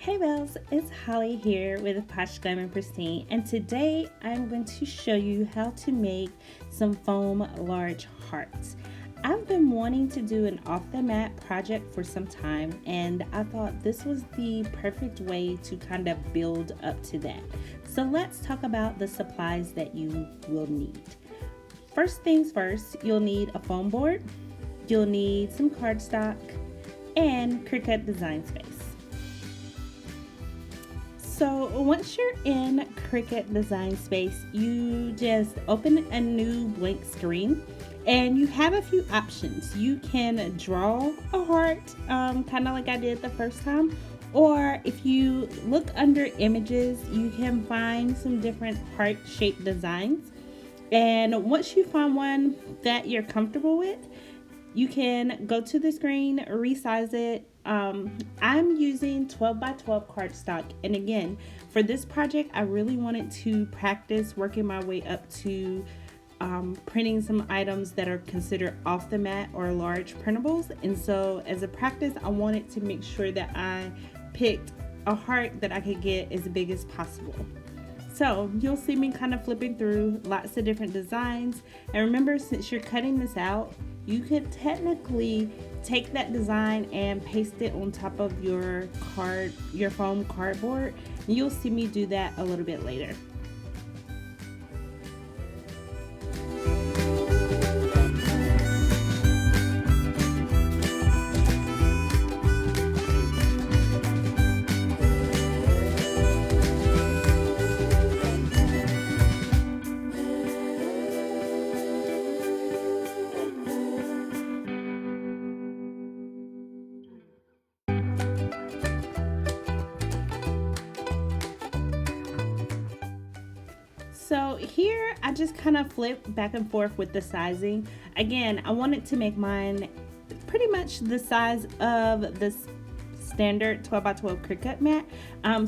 Hey Bells, it's Holly here with Posh Glam and Pristine, and today I'm going to show you how to make some foam large hearts. I've been wanting to do an off the mat project for some time, and I thought this was the perfect way to kind of build up to that. So let's talk about the supplies that you will need. First things first, you'll need a foam board, you'll need some cardstock, and Cricut design space. So once you're in Cricut Design Space, you just open a new blank screen and you have a few options. You can draw a heart, kind of like I did the first time, or if you look under images, you can find some different heart-shaped designs. And once you find one that you're comfortable with, you can go to the screen, resize it. I'm using 12 by 12 cardstock, and again, for this project I really wanted to practice working my way up to printing some items that are considered off the mat or large printables. And so as a practice, I wanted to make sure that I picked a heart that I could get as big as possible. So you'll see me kind of flipping through lots of different designs. And remember, since you're cutting this out, you could technically take that design and paste it on top of your foam cardboard. And you'll see me do that a little bit later. So here I just kind of flip back and forth with the sizing. Again, I wanted to make mine pretty much the size of this standard 12 by 12 Cricut mat.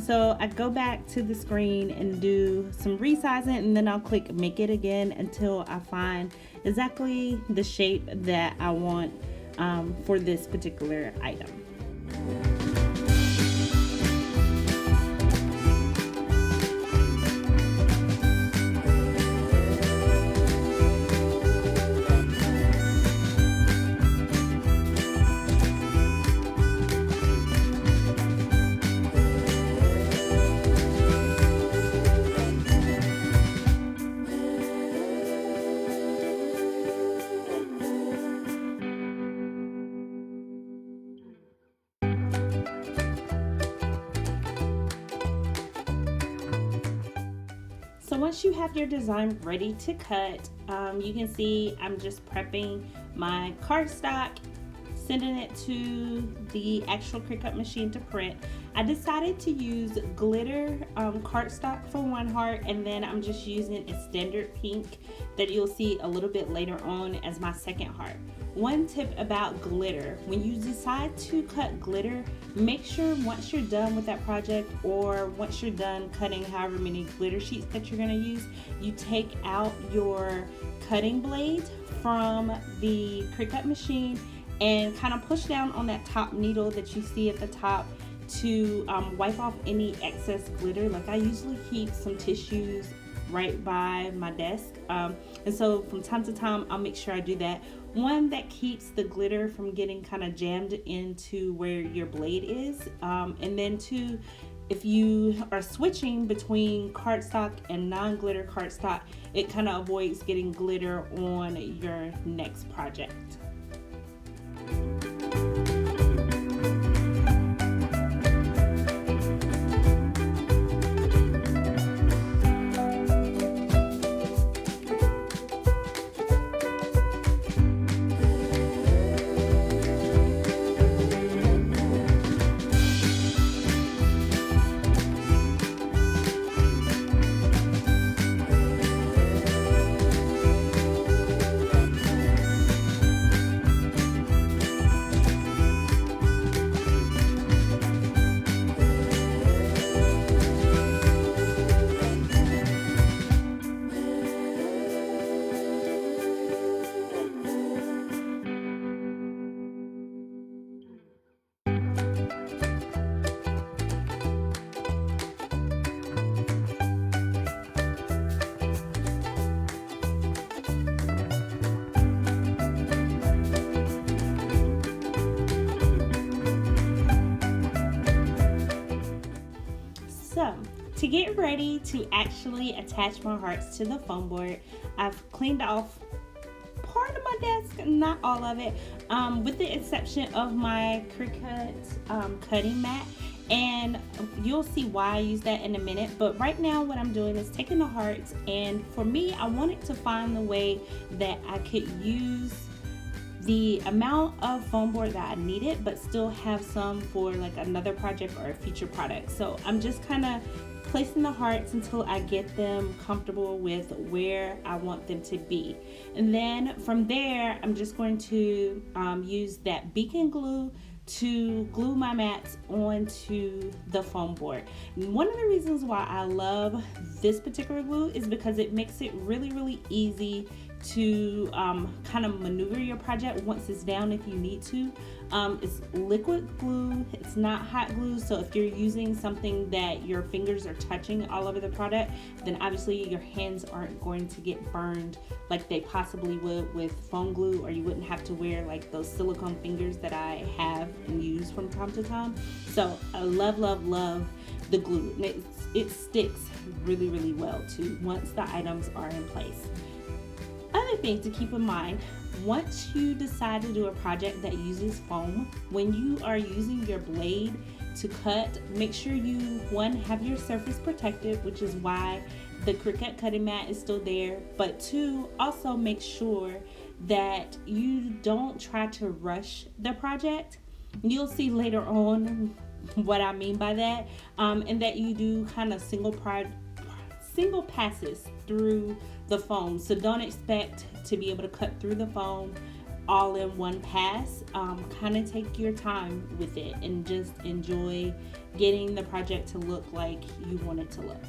So I go back to the screen and do some resizing, and then I'll click make it again until I find exactly the shape that I want for this particular item. So once you have your design ready to cut, you can see I'm just prepping my cardstock, sending it to the actual Cricut machine to print. I decided to use glitter cardstock for one heart, and then I'm just using a standard pink that you'll see a little bit later on as my second heart. One tip about glitter: when you decide to cut glitter, make sure once you're done with that project, or once you're done cutting however many glitter sheets that you're going to use, you take out your cutting blade from the Cricut machine and kind of push down on that top needle that you see at the top to wipe off any excess glitter. Like, I usually keep some tissues right by my desk, and so from time to time I'll make sure I do that. One, that keeps the glitter from getting kind of jammed into where your blade is, and then two, if you are switching between cardstock and non-glitter cardstock, it kind of avoids getting glitter on your next project. to get ready to actually attach my hearts to the foam board, I've cleaned off part of my desk, not all of it, with the exception of my Cricut cutting mat. And you'll see why I use that in a minute. But right now what I'm doing is taking the hearts, and for me, I wanted to find the way that I could use the amount of foam board that I needed but still have some for like another project or a future product. So I'm just kind of placing the hearts until I get them comfortable with where I want them to be. And then from there, I'm just going to use that beacon glue to glue my mats onto the foam board. And one of the reasons why I love this particular glue is because it makes it really easy to kind of maneuver your project once it's down if you need to. It's liquid glue, it's not hot glue, so if you're using something that your fingers are touching all over the product, then obviously your hands aren't going to get burned like they possibly would with foam glue, or you wouldn't have to wear like those silicone fingers that I have and use from time to time. So I love the glue, and it sticks really well too once the items are in place. Other thing to keep in mind, once you decide to do a project that uses foam, when you are using your blade to cut, make sure you, one, have your surface protected, which is why the Cricut cutting mat is still there, but two, also make sure that you don't try to rush the project. You'll see later on what I mean by that, and that you do kind of single passes through the foam. So don't expect to be able to cut through the foam all in one pass. Kind of take your time with it and just enjoy getting the project to look like you want it to look.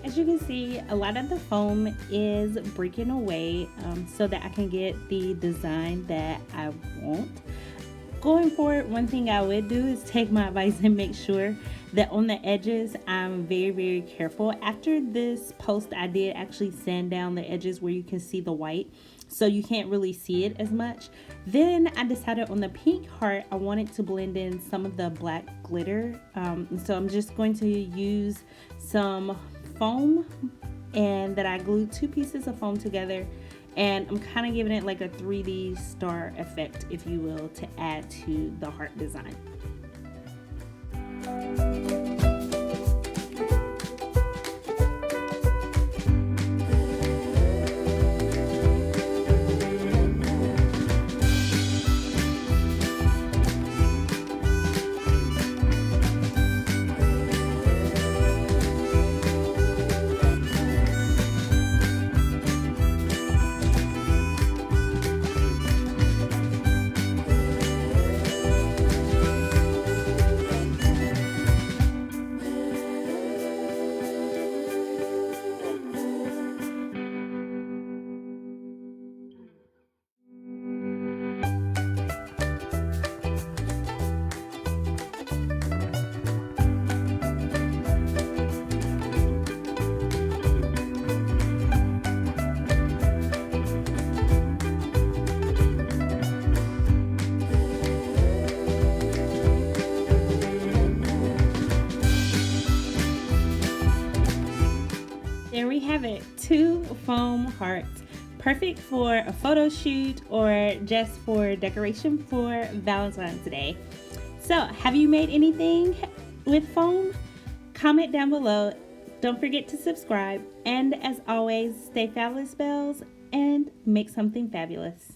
As you can see, a lot of the foam is breaking away so that I can get the design that I want. Going forward, one thing I would do is take my advice and make sure that on the edges I'm very careful. After this post, I did actually sand down the edges where you can see the white, so you can't really see it as much. Then I decided on the pink heart I wanted to blend in some of the black glitter, so I'm just going to use some foam, and that I glued 2 pieces of foam together, and I'm kind of giving it like a 3D star effect, if you will, to add to the heart design. There we have it, 2 foam hearts. Perfect for a photo shoot or just for decoration for Valentine's Day. So, have you made anything with foam? Comment down below. Don't forget to subscribe. And as always, stay fabulous, bells, and make something fabulous.